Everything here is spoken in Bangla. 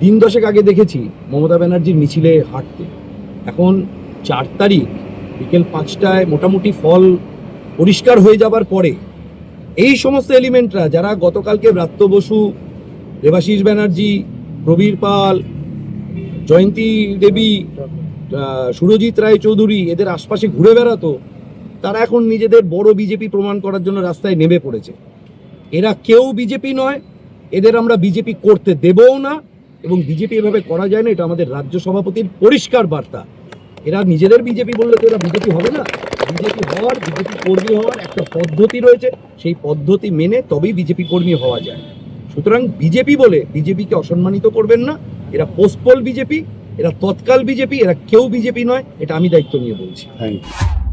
দিন দশেক আগে দেখেছি মমতা ব্যানার্জির মিছিলে হাঁটতে। এখন 4 তারিখ বিকেল 5টায় মোটামুটি ফল পরিষ্কার হয়ে যাবার পরে এই সমস্ত এলিমেন্টরা যারা গতকালকে ব্রাত্য বসু, দেবাশিস ব্যানার্জি, প্রবীর পাল, জয়ন্তী দেবী, সুরজিৎ রায় চৌধুরী এদের আশপাশে ঘুরে বেড়াতো, তারা এখন নিজেদের বড় বিজেপি প্রমাণ করার জন্য রাস্তায় নেমে পড়েছে। এরা কেউ বিজেপি নয়, এদের আমরা বিজেপি করতে দেবও না, এবং বিজেপি এভাবে করা যায় না, এটা আমাদের রাজ্য সভাপতির পরিষ্কার বার্তা। এরা নিজেদের বিজেপি বললে তো এরা বিজেপি হবে না। বিজেপি হওয়ার, বিজেপি কর্মী হওয়ার একটা পদ্ধতি রয়েছে, সেই পদ্ধতি মেনে তবেই বিজেপি কর্মী হওয়া যায়। সুতরাং বিজেপি বলে বিজেপিকে অসম্মানিত করবেন না। এরা পোস্টপোল বিজেপি, এরা তৎকাল বিজেপি, এরা কেউ বিজেপি নয়, এটা আমি দায়িত্ব নিয়ে বলছি। Thank you.